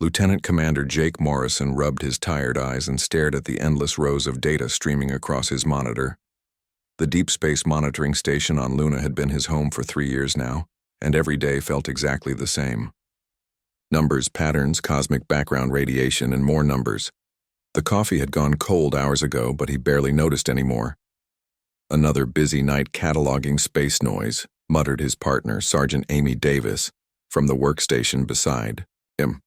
Lieutenant Commander Jake Morrison rubbed his tired eyes and stared at the endless rows of data streaming across his monitor. The Deep Space Monitoring Station on Luna had been his home for 3 years now, and every day felt exactly the same. Numbers, patterns, cosmic background radiation, and more numbers. The coffee had gone cold hours ago, but he barely noticed anymore. "Another busy night cataloging space noise," muttered his partner, Sergeant Amy Davis, from the workstation beside him.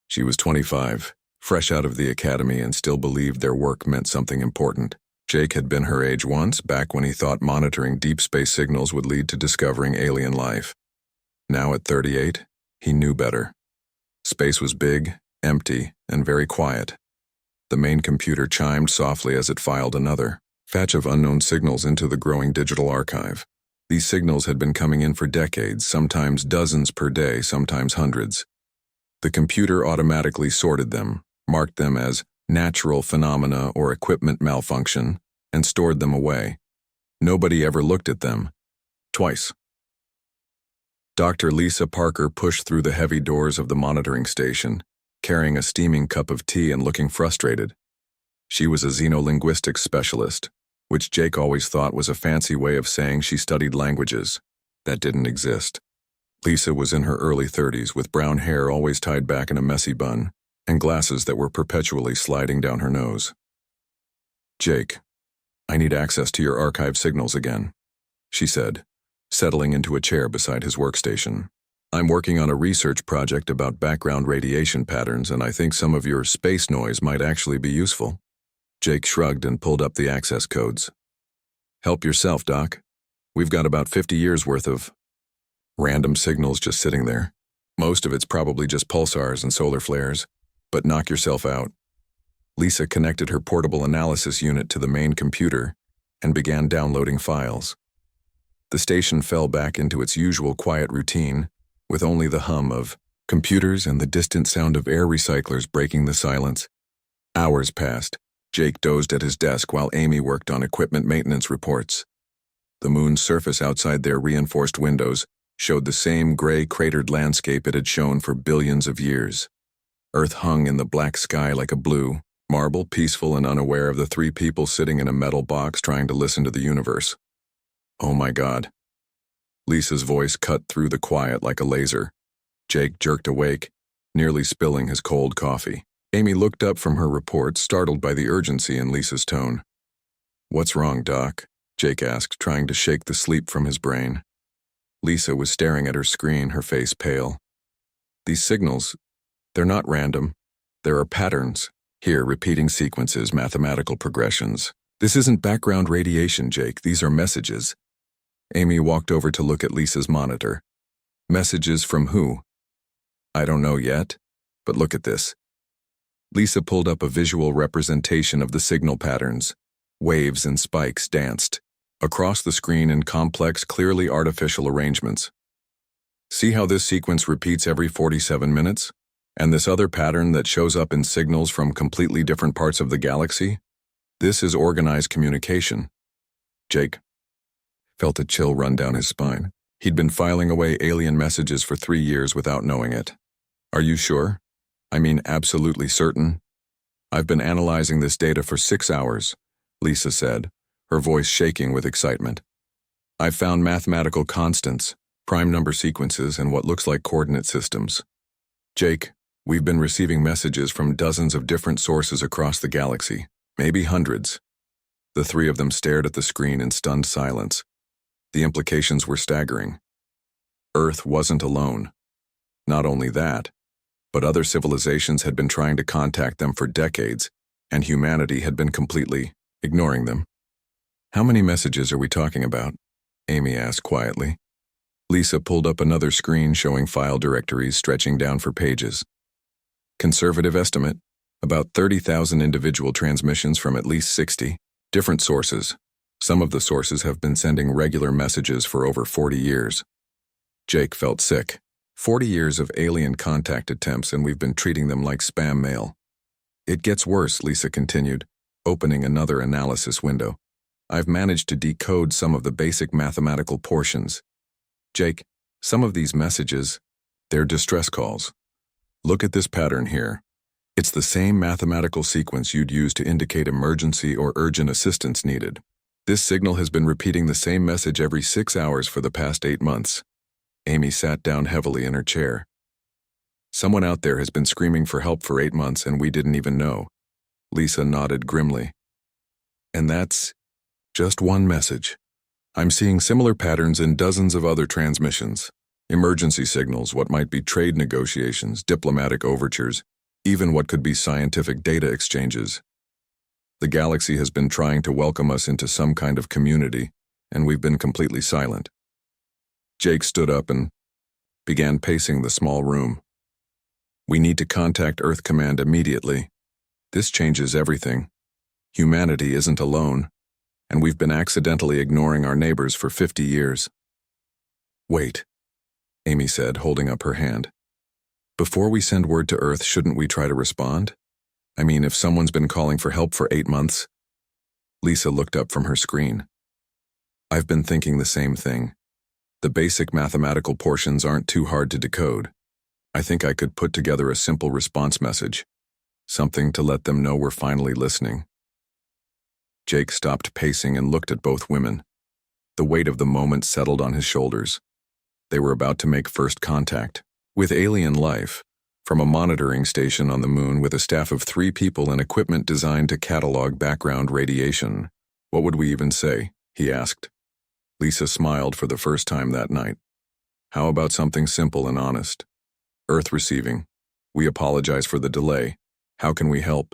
She was 25, fresh out of the academy, and still believed their work meant something important. Jake had been her age once, back when he thought monitoring deep space signals would lead to discovering alien life. Now at 38, he knew better. Space was big, empty, and very quiet. The main computer chimed softly as it filed another batch of unknown signals into the growing digital archive. These signals had been coming in for decades, sometimes dozens per day, sometimes hundreds. The computer automatically sorted them, marked them as natural phenomena or equipment malfunction, and stored them away. Nobody ever looked at them. Twice. Dr. Lisa Parker pushed through the heavy doors of the monitoring station, carrying a steaming cup of tea and looking frustrated. She was a xenolinguistics specialist, which Jake always thought was a fancy way of saying she studied languages that didn't exist. Lisa was in her early 30s, with brown hair always tied back in a messy bun, and glasses that were perpetually sliding down her nose. "Jake, I need access to your archive signals again," she said, settling into a chair beside his workstation. "I'm working on a research project about background radiation patterns, and I think some of your space noise might actually be useful." Jake shrugged and pulled up the access codes. "Help yourself, Doc. We've got about 50 years worth of random signals just sitting there. Most of it's probably just pulsars and solar flares, but knock yourself out." Lisa connected her portable analysis unit to the main computer and began downloading files. The station fell back into its usual quiet routine, with only the hum of computers and the distant sound of air recyclers breaking the silence. Hours passed. Jake dozed at his desk while Amy worked on equipment maintenance reports. The moon's surface outside their reinforced windows showed the same gray, cratered landscape it had shown for billions of years. Earth hung in the black sky like a blue marble, peaceful and unaware of the 3 people sitting in a metal box trying to listen to the universe. "Oh my God." Lisa's voice cut through the quiet like a laser. Jake jerked awake, nearly spilling his cold coffee. Amy looked up from her report, startled by the urgency in Lisa's tone. "What's wrong, Doc?" Jake asked, trying to shake the sleep from his brain. Lisa was staring at her screen, her face pale. "These signals, they're not random. There are patterns. Here, repeating sequences, mathematical progressions. This isn't background radiation, Jake. These are messages." Amy walked over to look at Lisa's monitor. "Messages from who?" "I don't know yet, but look at this." Lisa pulled up a visual representation of the signal patterns. Waves and spikes danced across the screen in complex, clearly artificial arrangements. "See how this sequence repeats every 47 minutes? And this other pattern that shows up in signals from completely different parts of the galaxy? This is organized communication." Jake felt a chill run down his spine. He'd been filing away alien messages for 3 years without knowing it. "Are you sure? I mean, absolutely certain?" "I've been analyzing this data for 6 hours, Lisa said, her voice shaking with excitement. "I've found mathematical constants, prime number sequences, and what looks like coordinate systems. Jake, we've been receiving messages from dozens of different sources across the galaxy, maybe hundreds." The 3 of them stared at the screen in stunned silence. The implications were staggering. Earth wasn't alone. Not only that, but other civilizations had been trying to contact them for decades, and humanity had been completely ignoring them. "How many messages are we talking about?" Amy asked quietly. Lisa pulled up another screen showing file directories stretching down for pages. "Conservative estimate, about 30,000 individual transmissions from at least 60 different sources. Some of the sources have been sending regular messages for over 40 years. Jake felt sick. 40 years of alien contact attempts, and we've been treating them like spam mail. "It gets worse," Lisa continued, opening another analysis window. "I've managed to decode some of the basic mathematical portions. Jake, some of these messages, they're distress calls. Look at this pattern here. It's the same mathematical sequence you'd use to indicate emergency or urgent assistance needed. This signal has been repeating the same message every 6 hours for the past 8 months. Amy sat down heavily in her chair. Someone out there has been screaming for help for 8 months and we didn't even know. Lisa nodded grimly. And that's just one message. I'm seeing similar patterns in dozens of other transmissions. Emergency signals, what might be trade negotiations, diplomatic overtures, even what could be scientific data exchanges. The galaxy has been trying to welcome us into some kind of community, and we've been completely silent. Jake stood up and began pacing the small room. We need to contact Earth Command immediately. This changes everything. Humanity isn't alone, and we've been accidentally ignoring our neighbors for 50 years. Wait, Amy said, holding up her hand. Before we send word to Earth, shouldn't we try to respond? I mean, if someone's been calling for help for 8 months. Lisa looked up from her screen. I've been thinking the same thing. The basic mathematical portions aren't too hard to decode. I think I could put together a simple response message. Something to let them know we're finally listening. Jake stopped pacing and looked at both women. The weight of the moment settled on his shoulders. They were about to make first contact with alien life from a monitoring station on the moon with a staff of 3 people and equipment designed to catalog background radiation. What would we even say? He asked. Lisa smiled for the first time that night. How about something simple and honest? Earth receiving. We apologize for the delay. How can we help?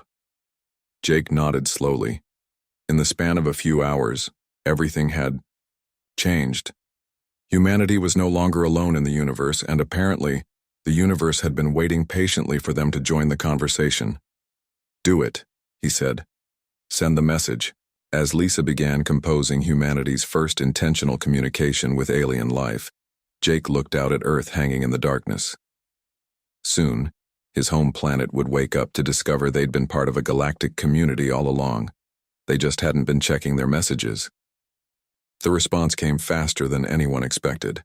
Jake nodded slowly. In the span of a few hours, everything had changed. Humanity was no longer alone in the universe, and apparently, the universe had been waiting patiently for them to join the conversation. Do it, he said. Send the message. As Lisa began composing humanity's first intentional communication with alien life, Jake looked out at Earth hanging in the darkness. Soon, his home planet would wake up to discover they'd been part of a galactic community all along. They just hadn't been checking their messages. The response came faster than anyone expected.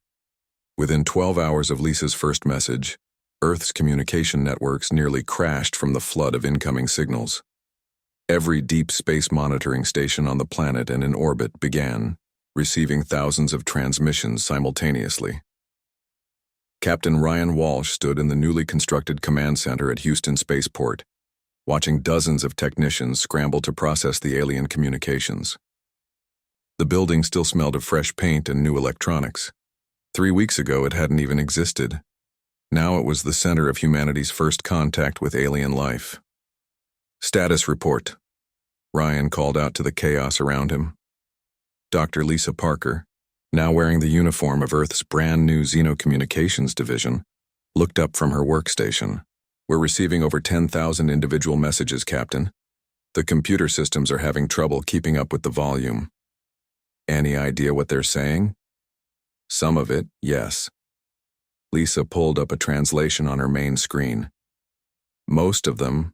Within 12 hours of Lisa's first message, Earth's communication networks nearly crashed from the flood of incoming signals. Every deep space monitoring station on the planet and in orbit began receiving thousands of transmissions simultaneously. Captain Ryan Walsh stood in the newly constructed command center at Houston Spaceport, watching dozens of technicians scramble to process the alien communications. The building still smelled of fresh paint and new electronics. 3 weeks ago, it hadn't even existed. Now it was the center of humanity's first contact with alien life. Status report. Ryan called out to the chaos around him. Dr. Lisa Parker, now wearing the uniform of Earth's brand new Xenocommunications Division, looked up from her workstation. We're receiving over 10,000 individual messages, Captain. The computer systems are having trouble keeping up with the volume. Any idea what they're saying? Some of it, yes. Lisa pulled up a translation on her main screen. Most of them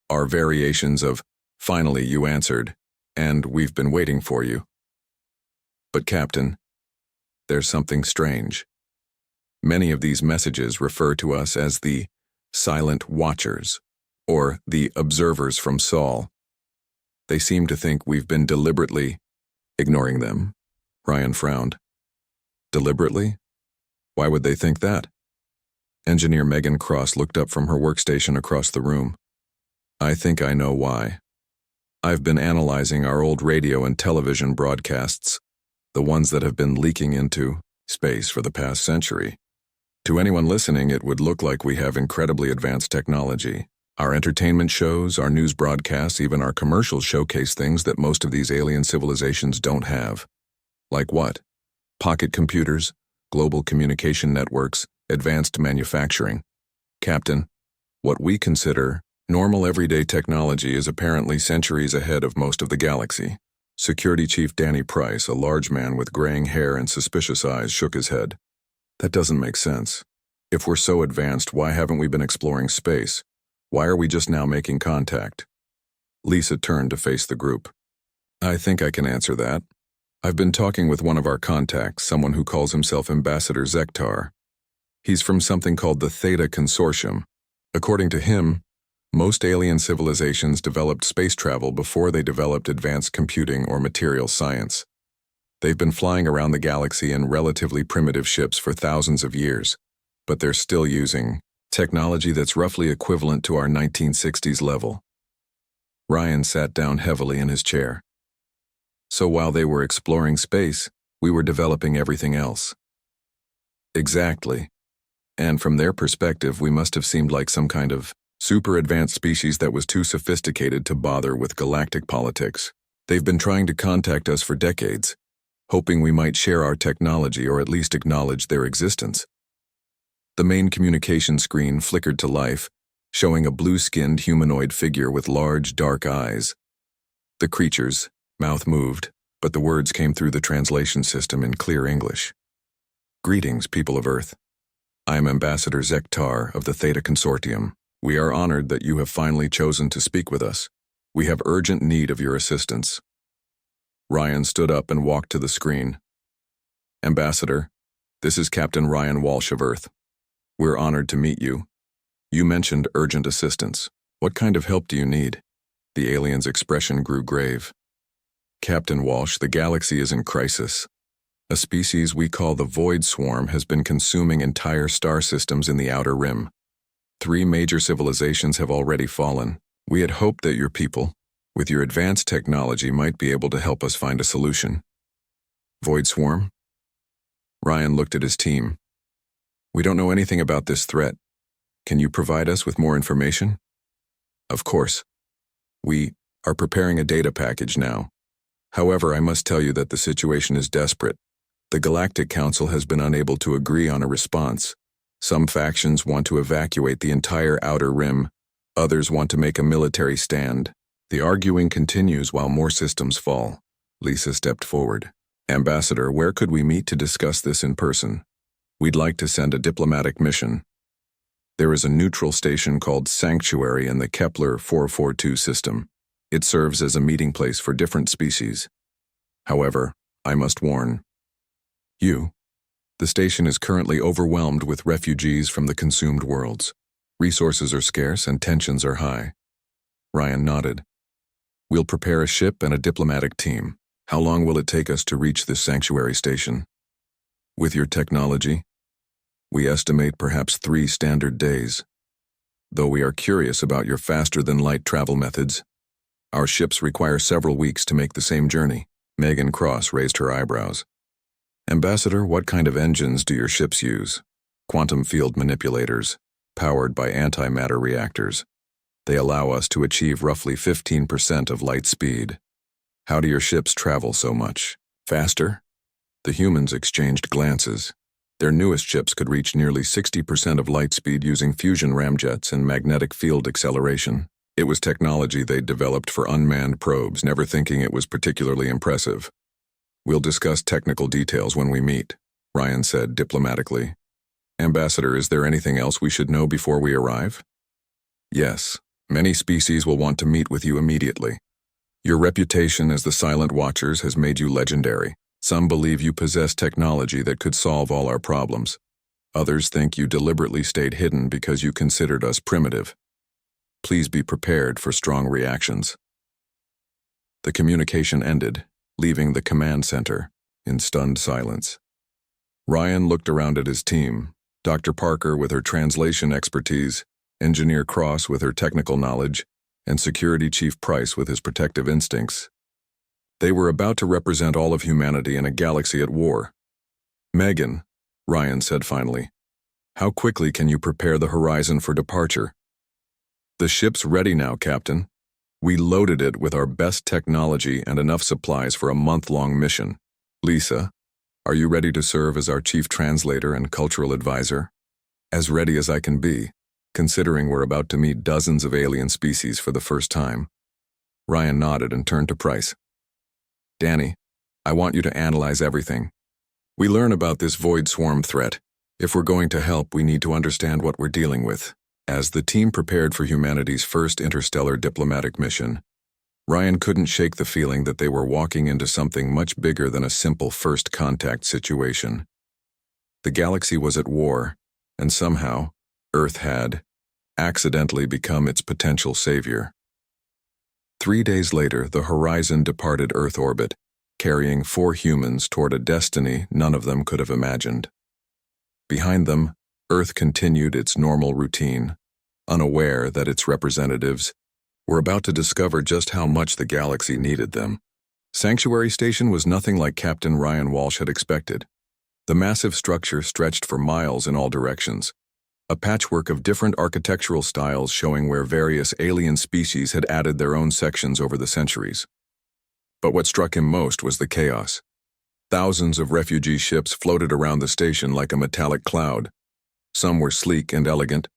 are variations of, "Finally you answered," and "We've been waiting for you." But Captain, there's something strange. Many of these messages refer to us as the Silent Watchers, or the Observers from Sol. They seem to think we've been deliberately ignoring them. Ryan frowned. Deliberately? Why would they think that? Engineer Megan Cross looked up from her workstation across the room. I think I know why. I've been analyzing our old radio and television broadcasts, the ones that have been leaking into space for the past century. To anyone listening, it would look like we have incredibly advanced technology. Our entertainment shows, our news broadcasts, even our commercials showcase things that most of these alien civilizations don't have. Like what? Pocket computers, global communication networks, advanced manufacturing. Captain, what we consider normal everyday technology is apparently centuries ahead of most of the galaxy. Security Chief Danny Price, a large man with graying hair and suspicious eyes, shook his head. That doesn't make sense. If we're so advanced, why haven't we been exploring space? Why are we just now making contact? Lisa turned to face the group. I think I can answer that. I've been talking with one of our contacts, someone who calls himself Ambassador Zektar. He's from something called the Theta Consortium, According to him, most alien civilizations developed space travel before they developed advanced computing or material science. They've been flying around the galaxy in relatively primitive ships for thousands of years, but they're still using technology that's roughly equivalent to our 1960s level. Ryan sat down heavily in his chair. So while they were exploring space, we were developing everything else. Exactly. And from their perspective, we must have seemed like some kind of super advanced species that was too sophisticated to bother with galactic politics. They've been trying to contact us for decades, hoping we might share our technology or at least acknowledge their existence. The main communication screen flickered to life, showing a blue-skinned humanoid figure with large, dark eyes. The creature's mouth moved, but the words came through the translation system in clear English. "Greetings, people of Earth. I am Ambassador Zektar of the Theta Consortium. We are honored that you have finally chosen to speak with us. We have urgent need of your assistance." Ryan stood up and walked to the screen. "Ambassador, this is Captain Ryan Walsh of Earth. We're honored to meet you. You mentioned urgent assistance. What kind of help do you need?" The alien's expression grew grave. "Captain Walsh, the galaxy is in crisis. A species we call the Void Swarm has been consuming entire star systems in the Outer Rim. 3 major civilizations have already fallen. We had hoped that your people, with your advanced technology, might be able to help us find a solution." "Void Swarm?" Ryan looked at his team. "We don't know anything about this threat. Can you provide us with more information?" "Of course. We are preparing a data package now. However, I must tell you that the situation is desperate. The Galactic Council has been unable to agree on a response. Some factions want to evacuate the entire Outer Rim. Others want to make a military stand. The arguing continues while more systems fall." Lisa stepped forward. "Ambassador, where could we meet to discuss this in person? We'd like to send a diplomatic mission. There is a neutral station called Sanctuary in the Kepler 442 system. It serves as a meeting place for different species. However, I must warn you, the station is currently overwhelmed with refugees from the consumed worlds. Resources are scarce and tensions are high." Ryan nodded. "We'll prepare a ship and a diplomatic team. How long will it take us to reach this sanctuary station?" "With your technology, we estimate perhaps 3 standard days. Though we are curious about your faster-than-light travel methods. Our ships require several weeks to make the same journey." Megan Cross raised her eyebrows. "Ambassador, what kind of engines do your ships use?" "Quantum field manipulators, powered by antimatter reactors. They allow us to achieve roughly 15% of light speed." "How do your ships travel so much? Faster?" The humans exchanged glances. Their newest ships could reach nearly 60% of light speed using fusion ramjets and magnetic field acceleration. It was technology they'd developed for unmanned probes, never thinking it was particularly impressive. "We'll discuss technical details when we meet," Ryan said diplomatically. "Ambassador, is there anything else we should know before we arrive?" "Yes, many species will want to meet with you immediately. Your reputation as the Silent Watchers has made you legendary. Some believe you possess technology that could solve all our problems. Others think you deliberately stayed hidden because you considered us primitive. Please be prepared for strong reactions." The communication ended, leaving the command center in stunned silence. Ryan looked around at his team, Dr. Parker with her translation expertise, Engineer Cross with her technical knowledge, and Security Chief Price with his protective instincts. They were about to represent all of humanity in a galaxy at war. "Megan," Ryan said finally, "how quickly can you prepare the horizon for departure?" "The ship's ready now, Captain. We loaded it with our best technology and enough supplies for a month-long mission. Lisa, are you ready to serve as our chief translator and cultural advisor?" "As ready as I can be, considering we're about to meet dozens of alien species for the first time." Ryan nodded and turned to Price. "Danny, I want you to analyze everything. We learn about this Void Swarm threat. If we're going to help, we need to understand what we're dealing with." As the team prepared for humanity's first interstellar diplomatic mission, Ryan couldn't shake the feeling that they were walking into something much bigger than a simple first contact situation. The galaxy was at war, and somehow, Earth had accidentally become its potential savior. 3 days later, the Horizon departed Earth orbit, carrying 4 humans toward a destiny none of them could have imagined. Behind them, Earth continued its normal routine, unaware that its representatives were about to discover just how much the galaxy needed them. Sanctuary Station was nothing like Captain Ryan Walsh had expected. The massive structure stretched for miles in all directions, a patchwork of different architectural styles showing where various alien species had added their own sections over the centuries. But what struck him most was the chaos. Thousands of refugee ships floated around the station like a metallic cloud. Some were sleek and elegant,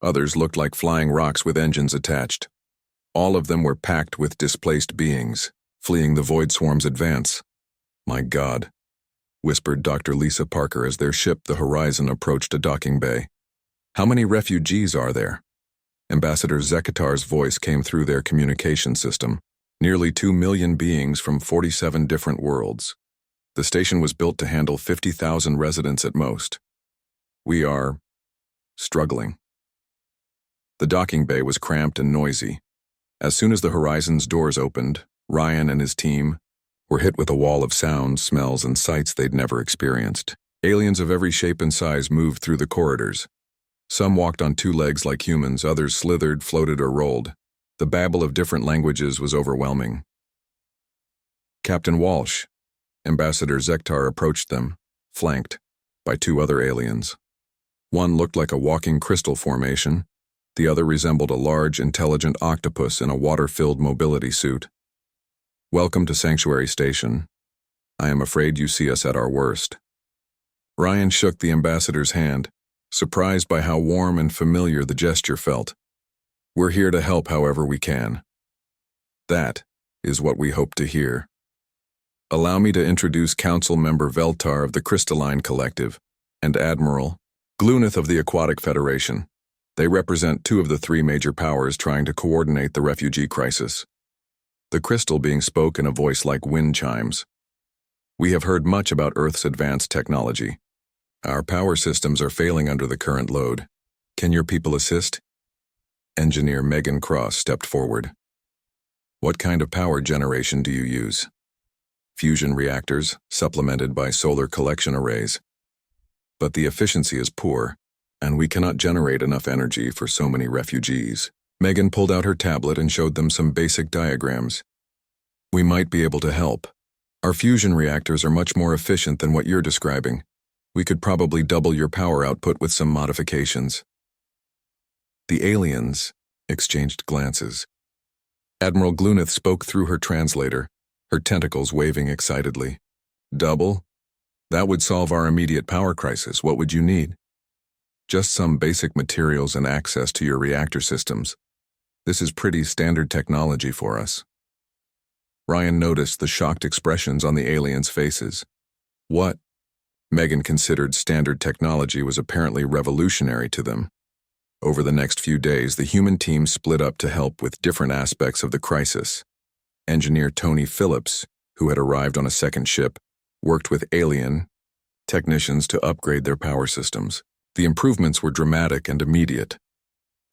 others looked like flying rocks with engines attached. All of them were packed with displaced beings, fleeing the Void Swarm's advance. "My God," whispered Dr. Lisa Parker as their ship, the Horizon, approached a docking bay. "How many refugees are there?" Ambassador Zekatar's voice came through their communication system. "Nearly 2 million beings from 47 different worlds. The station was built to handle 50,000 residents at most. We are struggling." The docking bay was cramped and noisy. As soon as the Horizon's doors opened, Ryan and his team were hit with a wall of sounds, smells, and sights they'd never experienced. Aliens of every shape and size moved through the corridors. Some walked on 2 legs like humans, others slithered, floated, or rolled. The babble of different languages was overwhelming. "Captain Walsh," Ambassador Zekatar approached them, flanked by 2 other aliens. One looked like a walking crystal formation. The other resembled a large, intelligent octopus in a water-filled mobility suit. "Welcome to Sanctuary Station. I am afraid you see us at our worst." Ryan shook the ambassador's hand, surprised by how warm and familiar the gesture felt. "We're here to help however we can." "That is what we hope to hear. Allow me to introduce Council Member Veltar of the Crystalline Collective and Admiral Glunith of the Aquatic Federation. They represent 2 of the 3 major powers trying to coordinate the refugee crisis." The crystal being spoke in a voice like wind chimes. "We have heard much about Earth's advanced technology. Our power systems are failing under the current load. Can your people assist?" Engineer Megan Cross stepped forward. "What kind of power generation do you use?" "Fusion reactors, supplemented by solar collection arrays. But the efficiency is poor, and we cannot generate enough energy for so many refugees." Megan pulled out her tablet and showed them some basic diagrams. "We might be able to help. Our fusion reactors are much more efficient than what you're describing. We could probably double your power output with some modifications." The aliens exchanged glances. Admiral Glunith spoke through her translator, her tentacles waving excitedly. "Double? That would solve our immediate power crisis. What would you need?" "Just some basic materials and access to your reactor systems. This is pretty standard technology for us." Ryan noticed the shocked expressions on the aliens' faces. What Megan considered standard technology was apparently revolutionary to them. Over the next few days, the human team split up to help with different aspects of the crisis. Engineer Tony Phillips, who had arrived on a second ship, worked with alien technicians to upgrade their power systems. The improvements were dramatic and immediate.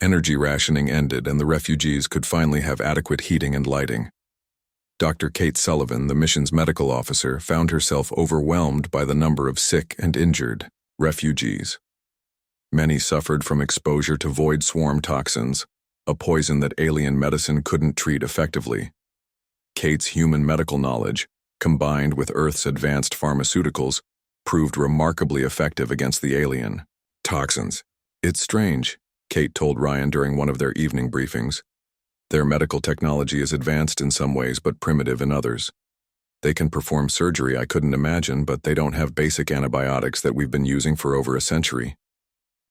Energy rationing ended and the refugees could finally have adequate heating and lighting. Dr. Kate Sullivan, the mission's medical officer, found herself overwhelmed by the number of sick and injured refugees. Many suffered from exposure to Void Swarm toxins, a poison that alien medicine couldn't treat effectively. Kate's human medical knowledge, combined with Earth's advanced pharmaceuticals, proved remarkably effective against the alien toxins. "It's strange," Kate told Ryan during one of their evening briefings. "Their medical technology is advanced in some ways but primitive in others. They can perform surgery I couldn't imagine, but they don't have basic antibiotics that we've been using for over a century."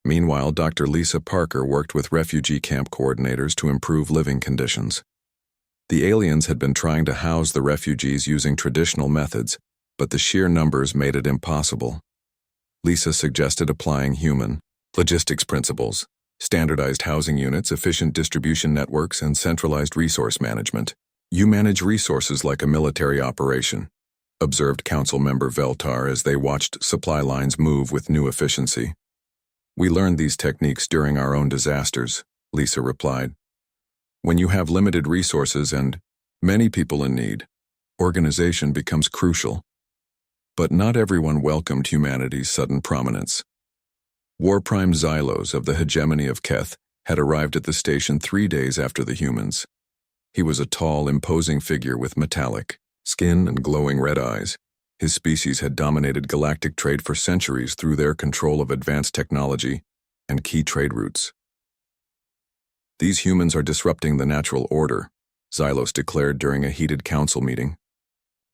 Meanwhile, Dr. Lisa Parker worked with refugee camp coordinators to improve living conditions. The aliens had been trying to house the refugees using traditional methods, but the sheer numbers made it impossible. Lisa suggested applying human logistics principles, standardized housing units, efficient distribution networks, and centralized resource management. "You manage resources like a military operation," observed Council Member Veltar as they watched supply lines move with new efficiency. "We learned these techniques during our own disasters. Lisa replied. When you have limited resources and many people in need, organization becomes crucial. But not everyone welcomed humanity's sudden prominence. War Prime Xylos of the hegemony of Keth had arrived at the station 3 days after the humans. He was a tall, imposing figure with metallic skin and glowing red eyes. His species had dominated galactic trade for centuries through their control of advanced technology and key trade routes. These humans are disrupting the natural order, Xylos declared during a heated council meeting.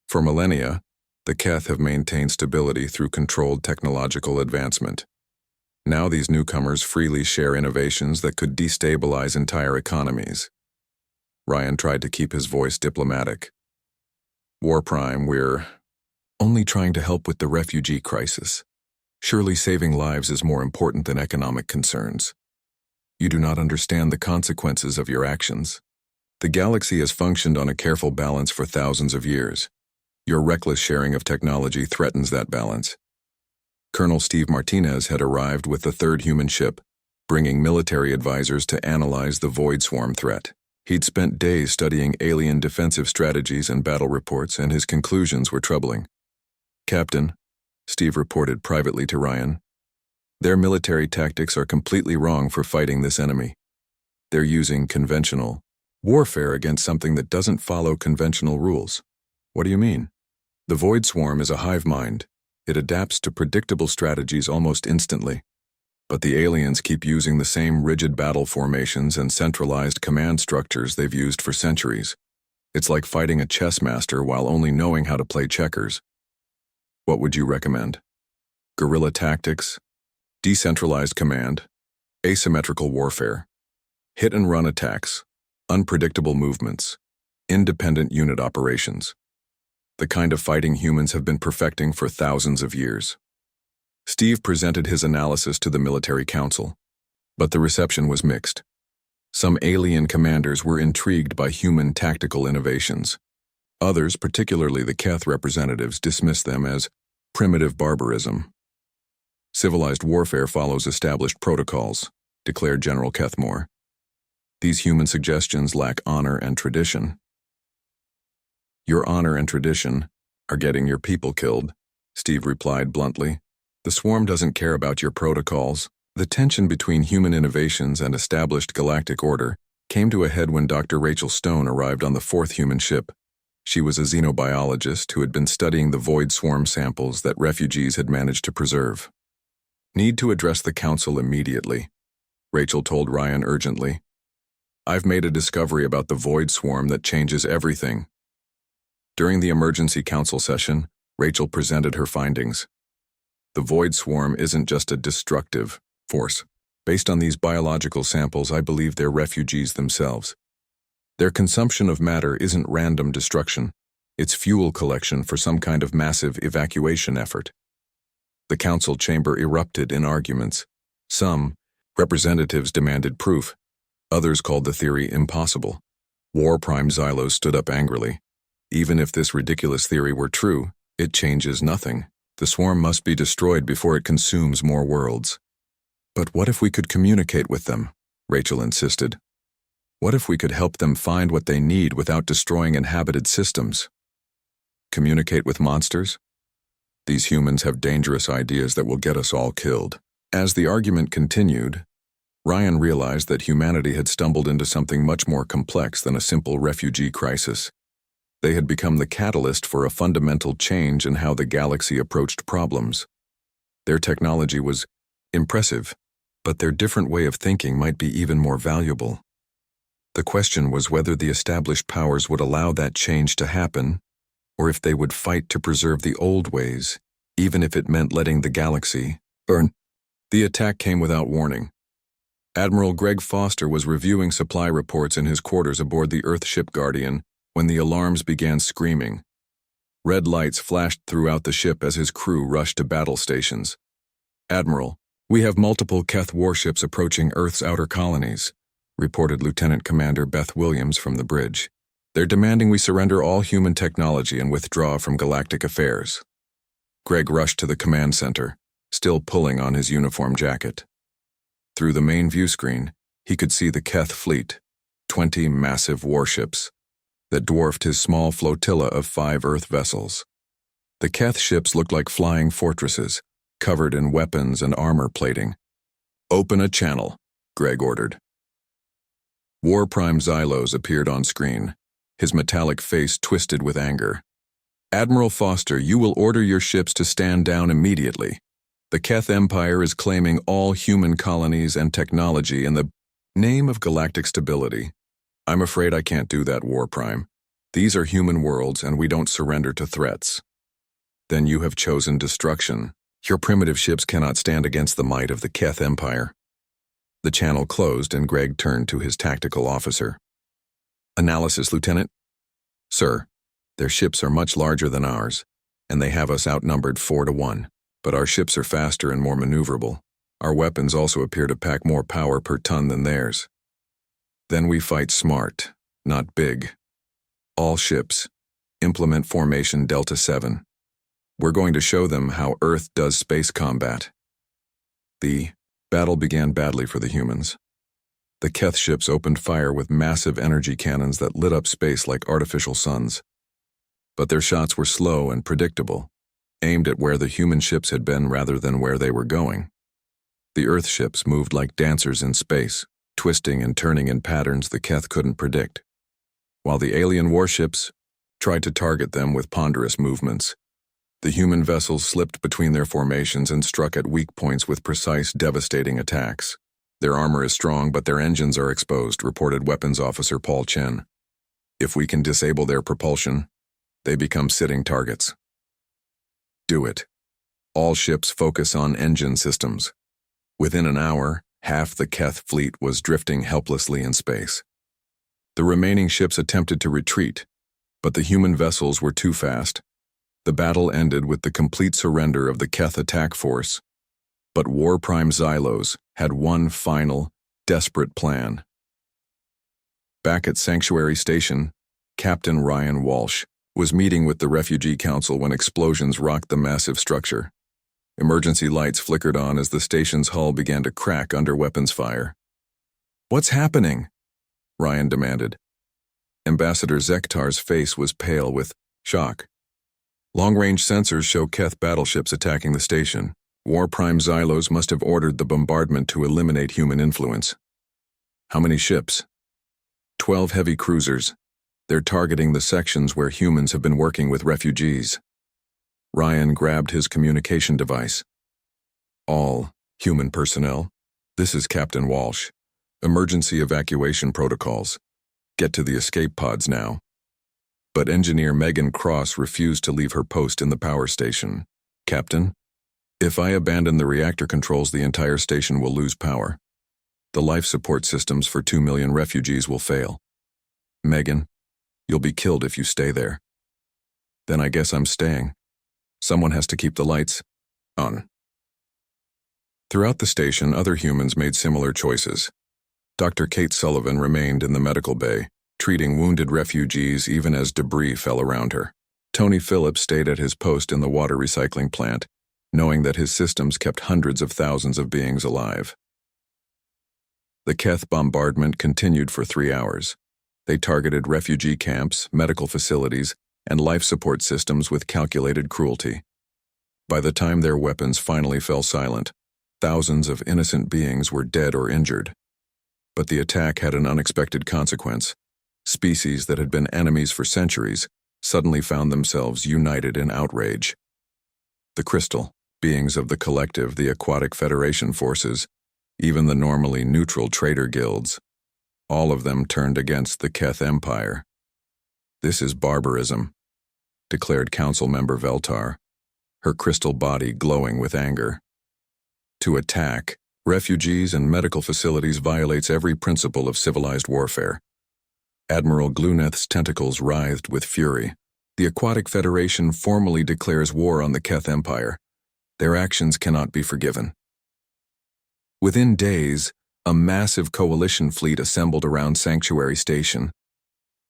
For millennia, the Keth have maintained stability through controlled technological advancement. Now these newcomers freely share innovations that could destabilize entire economies. Ryan tried to keep his voice diplomatic. War Prime, we're only trying to help with the refugee crisis. Surely saving lives is more important than economic concerns. You do not understand the consequences of your actions. The galaxy has functioned on a careful balance for thousands of years. Your reckless sharing of technology threatens that balance. Colonel Steve Martinez had arrived with the third human ship, bringing military advisors to analyze the Void Swarm threat. He'd spent days studying alien defensive strategies and battle reports, and his conclusions were troubling. Captain, Steve reported privately to Ryan, their military tactics are completely wrong for fighting this enemy. They're using conventional warfare against something that doesn't follow conventional rules. What do you mean? The Void Swarm is a hive mind. It adapts to predictable strategies almost instantly. But the aliens keep using the same rigid battle formations and centralized command structures they've used for centuries. It's like fighting a chess master while only knowing how to play checkers. What would you recommend? Guerrilla tactics, decentralized command, asymmetrical warfare, hit-and-run attacks, unpredictable movements, independent unit operations. The kind of fighting humans have been perfecting for thousands of years. Steve presented his analysis to the military council, but the reception was mixed. Some alien commanders were intrigued by human tactical innovations. Others, particularly the Keth representatives, dismissed them as primitive barbarism. Civilized warfare follows established protocols, declared General Kethmore. These human suggestions lack honor and tradition. Your honor and tradition are getting your people killed, Steve replied bluntly. The swarm doesn't care about your protocols. The tension between human innovations and established galactic order came to a head when Dr. Rachel Stone arrived on the fourth human ship. She was a xenobiologist who had been studying the Void Swarm samples that refugees had managed to preserve. Need to address the council immediately, Rachel told Ryan urgently. I've made a discovery about the Void Swarm that changes everything. During the emergency council session, Rachel presented her findings. The Void Swarm isn't just a destructive force. Based on these biological samples, I believe they're refugees themselves. Their consumption of matter isn't random destruction. It's fuel collection for some kind of massive evacuation effort. The council chamber erupted in arguments. Some representatives demanded proof. Others called the theory impossible. War Prime Xylos stood up angrily. Even if this ridiculous theory were true, it changes nothing. The swarm must be destroyed before it consumes more worlds. But what if we could communicate with them? Rachel insisted. What if we could help them find what they need without destroying inhabited systems? Communicate with monsters? These humans have dangerous ideas that will get us all killed. As the argument continued, Ryan realized that humanity had stumbled into something much more complex than a simple refugee crisis. They had become the catalyst for a fundamental change in how the galaxy approached problems. Their technology was impressive, but their different way of thinking might be even more valuable. The question was whether the established powers would allow that change to happen, or if they would fight to preserve the old ways, even if it meant letting the galaxy burn. The attack came without warning. Admiral Greg Foster was reviewing supply reports in his quarters aboard the Earthship Guardian when the alarms began screaming. Red lights flashed throughout the ship as his crew rushed to battle stations. Admiral, we have multiple Keth warships approaching Earth's outer colonies, reported Lieutenant Commander Beth Williams from the bridge. They're demanding we surrender all human technology and withdraw from galactic affairs. Greg rushed to the command center, still pulling on his uniform jacket. Through the main view screen, He could see the Keth fleet, 20 massive warships, that dwarfed his small flotilla of 5 Earth vessels. The Keth ships looked like flying fortresses, covered in weapons and armor plating. "Open a channel," Greg ordered. War Prime Xylos appeared on screen, his metallic face twisted with anger. "Admiral Foster, you will order your ships to stand down immediately. The Keth Empire is claiming all human colonies and technology in the name of galactic stability. I'm afraid I can't do that, War Prime. These are human worlds and we don't surrender to threats." "Then you have chosen destruction. Your primitive ships cannot stand against the might of the Keth Empire." The channel closed and Greg turned to his tactical officer. "Analysis, Lieutenant." "Sir, their ships are much larger than ours, and they have us outnumbered 4-1. But our ships are faster and more maneuverable. Our weapons also appear to pack more power per ton than theirs. Then we fight smart, not big. All ships, implement formation Delta 7. We're going to show them how Earth does space combat." The battle began badly for the humans. The Keth ships opened fire with massive energy cannons that lit up space like artificial suns. But their shots were slow and predictable, aimed at where the human ships had been rather than where they were going. The Earth ships moved like dancers in space, twisting and turning in patterns the Keth couldn't predict, while the alien warships tried to target them with ponderous movements. The human vessels slipped between their formations and struck at weak points with precise, devastating attacks. "Their armor is strong, but their engines are exposed," reported Weapons Officer Paul Chen. "If we can disable their propulsion, they become sitting targets." "Do it. All ships focus on engine systems." Within an hour, half the Keth fleet was drifting helplessly in space. The remaining ships attempted to retreat, but the human vessels were too fast. The battle ended with the complete surrender of the Keth attack force. But War Prime Xylos had one final, desperate plan. Back at Sanctuary Station, Captain Ryan Walsh was meeting with the Refugee Council when explosions rocked the massive structure. Emergency lights flickered on as the station's hull began to crack under weapons fire. "What's happening?" Ryan demanded. Ambassador Zektar's face was pale with shock. "Long-range sensors show Keth battleships attacking the station. War Prime Xylos must have ordered the bombardment to eliminate human influence." "How many ships?" 12 heavy cruisers. They're targeting the sections where humans have been working with refugees." Ryan grabbed his communication device. "All human personnel, this is Captain Walsh. Emergency evacuation protocols. Get to the escape pods now." But Engineer Megan Cross refused to leave her post in the power station. "Captain, if I abandon the reactor controls, the entire station will lose power. The life support systems for 2 million refugees will fail. Megan, you'll be killed if you stay there." "Then I guess I'm staying. Someone has to keep the lights on." Throughout the station, other humans made similar choices. Dr. Kate Sullivan remained in the medical bay, treating wounded refugees even as debris fell around her. Tony Phillips stayed at his post in the water recycling plant, knowing that his systems kept hundreds of thousands of beings alive. The Keth bombardment continued for 3 hours. They targeted refugee camps, medical facilities, and life support systems with calculated cruelty. By the time their weapons finally fell silent, thousands of innocent beings were dead or injured. But the attack had an unexpected consequence. Species that had been enemies for centuries suddenly found themselves united in outrage. The Crystal, beings of the collective, the Aquatic Federation forces, even the normally neutral trader guilds, all of them turned against the Keth Empire. "This is barbarism," declared Council Member Veltar, her crystal body glowing with anger. "To attack refugees and medical facilities violates every principle of civilized warfare." Admiral Gluneth's tentacles writhed with fury. "The Aquatic Federation formally declares war on the Keth Empire. Their actions cannot be forgiven." Within days, a massive coalition fleet assembled around Sanctuary Station.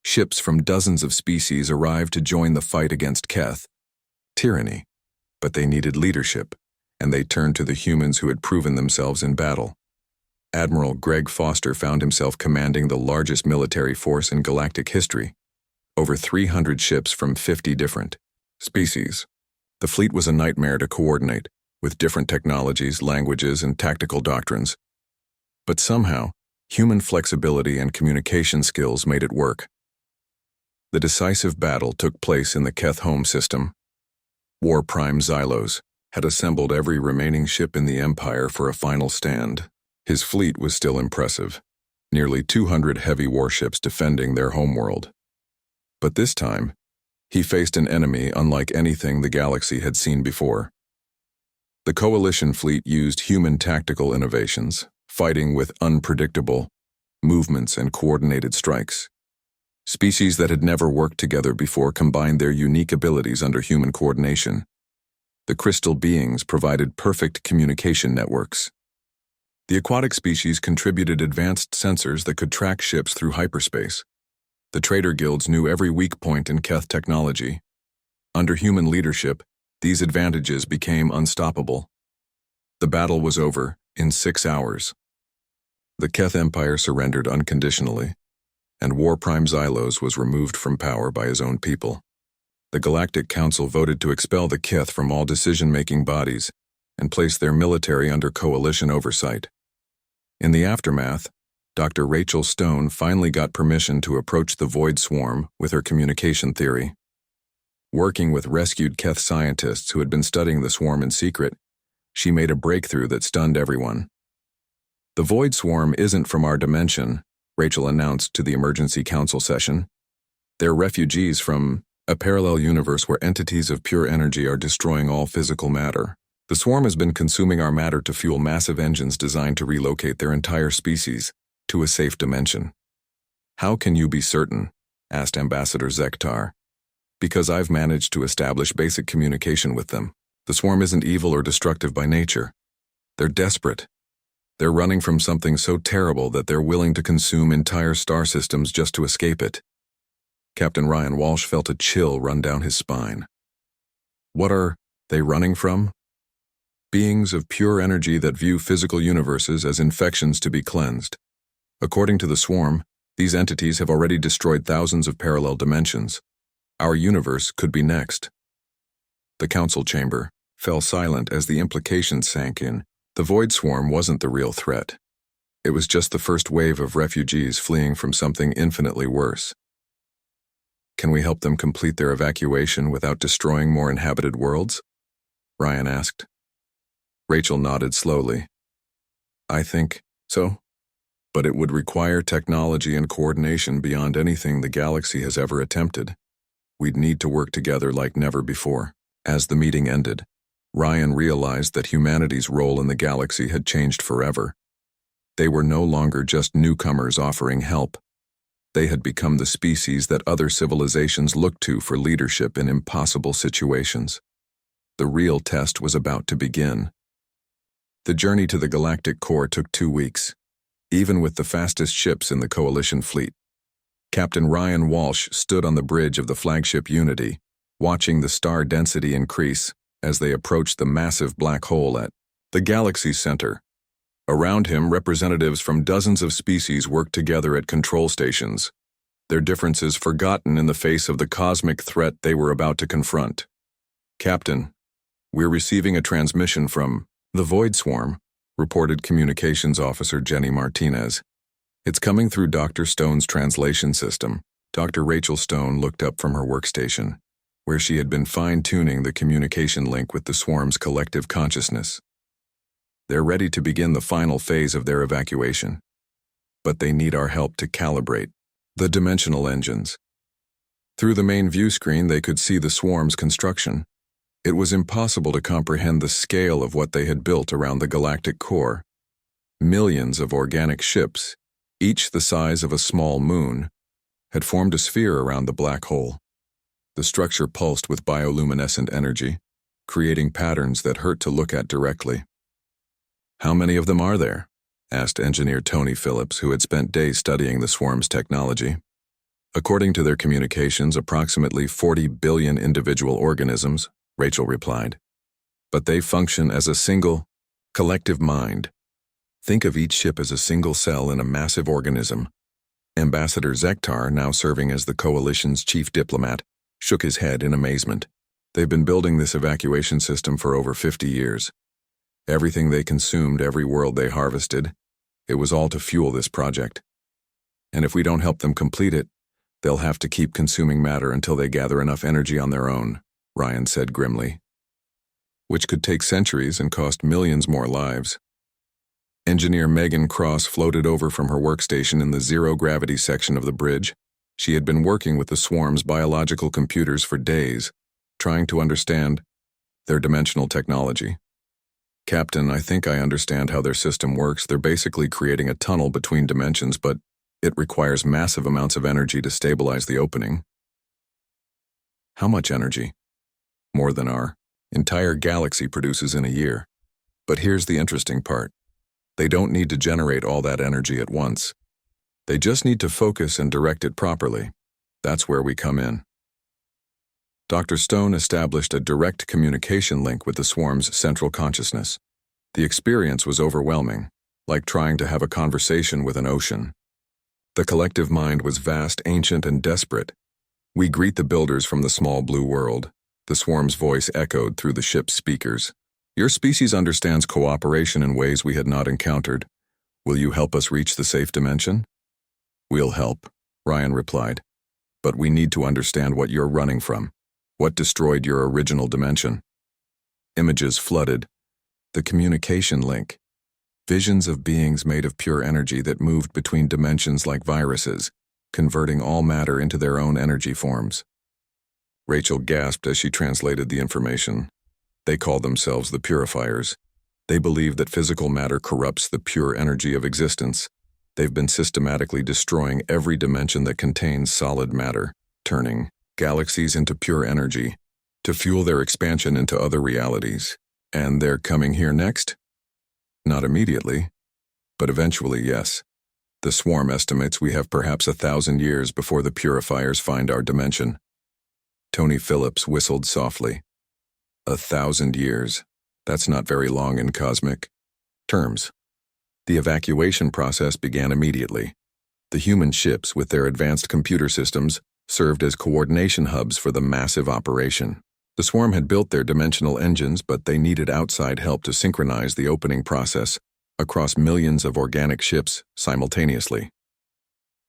Ships from dozens of species arrived to join the fight against Keth. Tyranny. But they needed leadership, and they turned to the humans who had proven themselves in battle. Admiral Greg Foster found himself commanding the largest military force in galactic history, over 300 ships from 50 different species. The fleet was a nightmare to coordinate, with different technologies, languages, and tactical doctrines. But somehow, human flexibility and communication skills made it work. The decisive battle took place in the Keth home system. War Prime Xylos had assembled every remaining ship in the Empire for a final stand. His fleet was still impressive, nearly 200 heavy warships defending their homeworld. But this time, he faced an enemy unlike anything the galaxy had seen before. The Coalition fleet used human tactical innovations, fighting with unpredictable movements and coordinated strikes. Species that had never worked together before combined their unique abilities under human coordination. The crystal beings provided perfect communication networks. The aquatic species contributed advanced sensors that could track ships through hyperspace. The trader guilds knew every weak point in Keth technology. Under human leadership, these advantages became unstoppable. The battle was over in 6 hours. The Keth Empire surrendered unconditionally, and War Prime Xylos was removed from power by his own people. The Galactic Council voted to expel the Keth from all decision-making bodies and place their military under Coalition oversight. In the aftermath, Dr. Rachel Stone finally got permission to approach the Void Swarm with her communication theory. Working with rescued Keth scientists who had been studying the swarm in secret, she made a breakthrough that stunned everyone. "The Void Swarm isn't from our dimension," Rachel announced to the emergency council session. "They're refugees from a parallel universe where entities of pure energy are destroying all physical matter. The swarm has been consuming our matter to fuel massive engines designed to relocate their entire species to a safe dimension." "How can you be certain?" asked Ambassador Zektar. "Because I've managed to establish basic communication with them. The swarm isn't evil or destructive by nature. They're desperate. They're running from something so terrible that they're willing to consume entire star systems just to escape it." Captain Ryan Walsh felt a chill run down his spine. "What are they running from?" "Beings of pure energy that view physical universes as infections to be cleansed. According to the swarm, these entities have already destroyed thousands of parallel dimensions. Our universe could be next." The council chamber fell silent as the implications sank in. The Void Swarm wasn't the real threat. It was just the first wave of refugees fleeing from something infinitely worse. "Can we help them complete their evacuation without destroying more inhabited worlds?" Ryan asked. Rachel nodded slowly. "I think so. But it would require technology and coordination beyond anything the galaxy has ever attempted. We'd need to work together like never before." As the meeting ended, Ryan realized that humanity's role in the galaxy had changed forever. They were no longer just newcomers offering help. They had become the species that other civilizations looked to for leadership in impossible situations. The real test was about to begin. The journey to the galactic core took 2 weeks, even with the fastest ships in the Coalition fleet. Captain Ryan Walsh stood on the bridge of the flagship Unity, watching the star density increase as they approached the massive black hole at the galaxy's center. Around him, representatives from dozens of species worked together at control stations, their differences forgotten in the face of the cosmic threat they were about to confront. "Captain, we're receiving a transmission from the Void Swarm," reported Communications Officer Jenny Martinez. "It's coming through Dr. Stone's translation system." Dr. Rachel Stone looked up from her workstation, where she had been fine-tuning the communication link with the swarm's collective consciousness. "They're ready to begin the final phase of their evacuation, but they need our help to calibrate the dimensional engines." Through the main view screen, they could see the swarm's construction. It was impossible to comprehend the scale of what they had built around the galactic core. Millions of organic ships, each the size of a small moon, had formed a sphere around the black hole. The structure pulsed with bioluminescent energy, creating patterns that hurt to look at directly. "How many of them are there?" asked engineer Tony Phillips, who had spent days studying the swarm's technology. "According to their communications, approximately 40 billion individual organisms," Rachel replied. "But they function as a single, collective mind. Think of each ship as a single cell in a massive organism. Ambassador Zektar, now serving as the Coalition's chief diplomat, shook his head in amazement. They've been building this evacuation system for over 50 years. Everything they consumed, every world they harvested, it was all to fuel this project. And if we don't help them complete it, they'll have to keep consuming matter until they gather enough energy on their own, Ryan said grimly. Which could take centuries and cost millions more lives. Engineer Megan Cross floated over from her workstation in the zero-gravity section of the bridge. She had been working with the swarm's biological computers for days, trying to understand their dimensional technology. Captain, I think I understand how their system works. They're basically creating a tunnel between dimensions, but it requires massive amounts of energy to stabilize the opening. How much energy? More than our entire galaxy produces in a year. But here's the interesting part. They don't need to generate all that energy at once. They just need to focus and direct it properly. That's where we come in. Dr. Stone established a direct communication link with the swarm's central consciousness. The experience was overwhelming, like trying to have a conversation with an ocean. The collective mind was vast, ancient, and desperate. We greet the builders from the small blue world. The swarm's voice echoed through the ship's speakers. Your species understands cooperation in ways we had not encountered. Will you help us reach the safe dimension? We'll help, Ryan replied. But we need to understand what you're running from. What destroyed your original dimension? Images flooded. The communication link. Visions of beings made of pure energy that moved between dimensions like viruses, converting all matter into their own energy forms. Rachel gasped as she translated the information. They call themselves the Purifiers. They believe that physical matter corrupts the pure energy of existence. They've been systematically destroying every dimension that contains solid matter, turning galaxies into pure energy to fuel their expansion into other realities. And they're coming here next? Not immediately, but eventually, yes. The swarm estimates we have perhaps 1,000 years before the Purifiers find our dimension. Tony Phillips whistled softly. 1,000 years. That's not very long in cosmic terms. The evacuation process began immediately. The human ships, with their advanced computer systems, served as coordination hubs for the massive operation. The swarm had built their dimensional engines, but they needed outside help to synchronize the opening process across millions of organic ships simultaneously.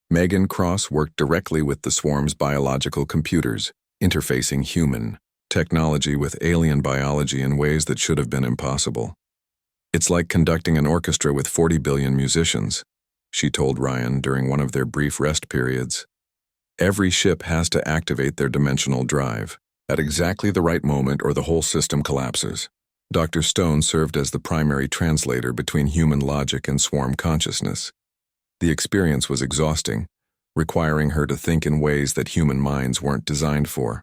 Megan Cross worked directly with the swarm's biological computers, interfacing human technology with alien biology in ways that should have been impossible. It's like conducting an orchestra with 40 billion musicians, she told Ryan during one of their brief rest periods. Every ship has to activate their dimensional drive at exactly the right moment or the whole system collapses. Dr. Stone served as the primary translator between human logic and swarm consciousness. The experience was exhausting, requiring her to think in ways that human minds weren't designed for.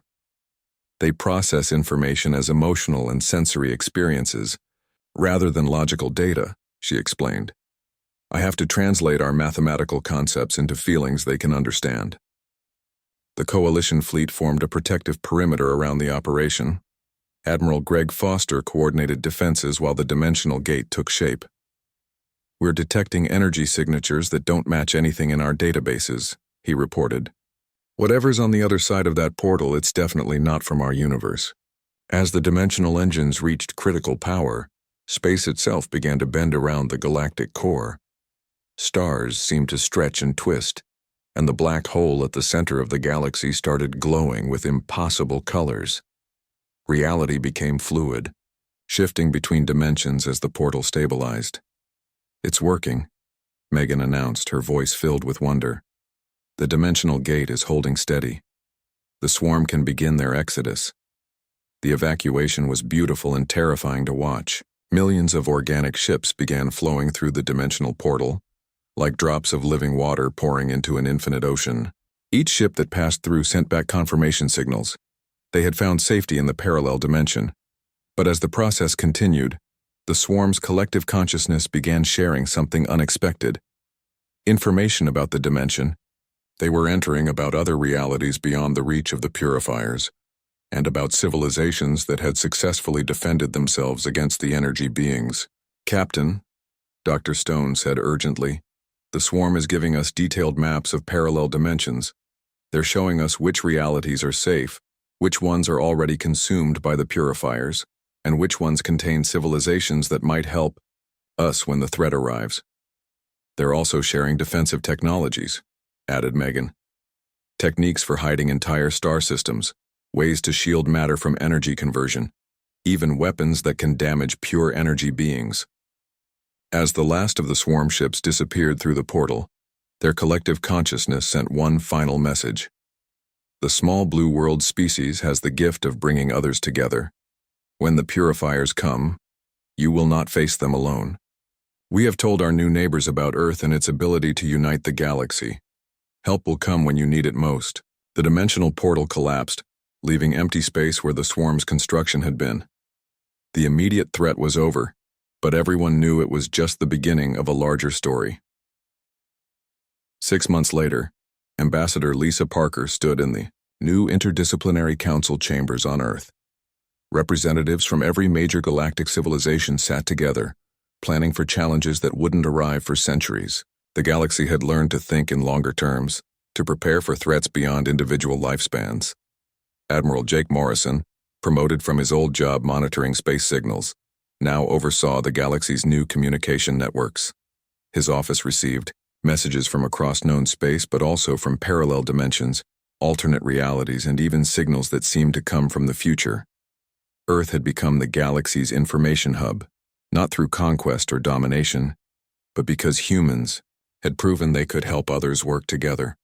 They process information as emotional and sensory experiences, rather than logical data, she explained. I have to translate our mathematical concepts into feelings they can understand. The Coalition fleet formed a protective perimeter around the operation. Admiral Greg Foster coordinated defenses while the dimensional gate took shape. We're detecting energy signatures that don't match anything in our databases, he reported. Whatever's on the other side of that portal, it's definitely not from our universe. As the dimensional engines reached critical power, space itself began to bend around the galactic core. Stars seemed to stretch and twist, and the black hole at the center of the galaxy started glowing with impossible colors. Reality became fluid, shifting between dimensions as the portal stabilized. It's working, Megan announced, her voice filled with wonder. The dimensional gate is holding steady. The swarm can begin their exodus. The evacuation was beautiful and terrifying to watch. Millions of organic ships began flowing through the dimensional portal, like drops of living water pouring into an infinite ocean. Each ship that passed through sent back confirmation signals. They had found safety in the parallel dimension. But as the process continued, the swarm's collective consciousness began sharing something unexpected. Information about the dimension. They were entering about other realities beyond the reach of the Purifiers, and about civilizations that had successfully defended themselves against the energy beings. Captain, Dr. Stone said urgently. "The swarm is giving us detailed maps of parallel dimensions. They're showing us which realities are safe, which ones are already consumed by the purifiers, and which ones contain civilizations that might help us when the threat arrives. They're also sharing defensive technologies," added Megan. "Techniques for hiding entire star systems, ways to shield matter from energy conversion, even weapons that can damage pure energy beings." As the last of the swarm ships disappeared through the portal, their collective consciousness sent one final message. The small blue world species has the gift of bringing others together. When the purifiers come, you will not face them alone. We have told our new neighbors about Earth and its ability to unite the galaxy. Help will come when you need it most. The dimensional portal collapsed, leaving empty space where the swarm's construction had been. The immediate threat was over, but everyone knew it was just the beginning of a larger story. 6 months later, Ambassador Lisa Parker stood in the new Interdisciplinary Council chambers on Earth. Representatives from every major galactic civilization sat together, planning for challenges that wouldn't arrive for centuries. The galaxy had learned to think in longer terms, to prepare for threats beyond individual lifespans. Admiral Jake Morrison, promoted from his old job monitoring space signals, now oversaw the galaxy's new communication networks. His office received messages from across known space, but also from parallel dimensions, alternate realities, and even signals that seemed to come from the future. Earth had become the galaxy's information hub, not through conquest or domination, but because humans had proven they could help others work together.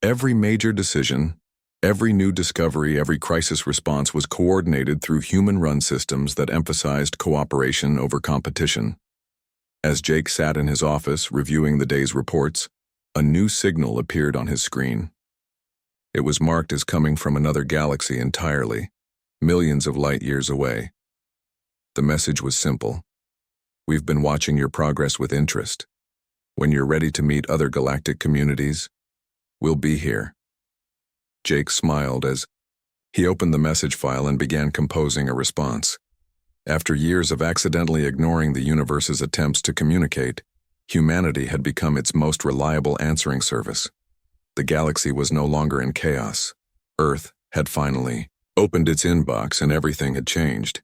Every major decision, every new discovery, every crisis response was coordinated through human-run systems that emphasized cooperation over competition. As Jake sat in his office reviewing the day's reports, a new signal appeared on his screen. It was marked as coming from another galaxy entirely, millions of light years away. The message was simple. "We've been watching your progress with interest. When you're ready to meet other galactic communities, we'll be here." Jake smiled as he opened the message file and began composing a response. After years of accidentally ignoring the universe's attempts to communicate, humanity had become its most reliable answering service. The galaxy was no longer in chaos. Earth had finally opened its inbox and everything had changed.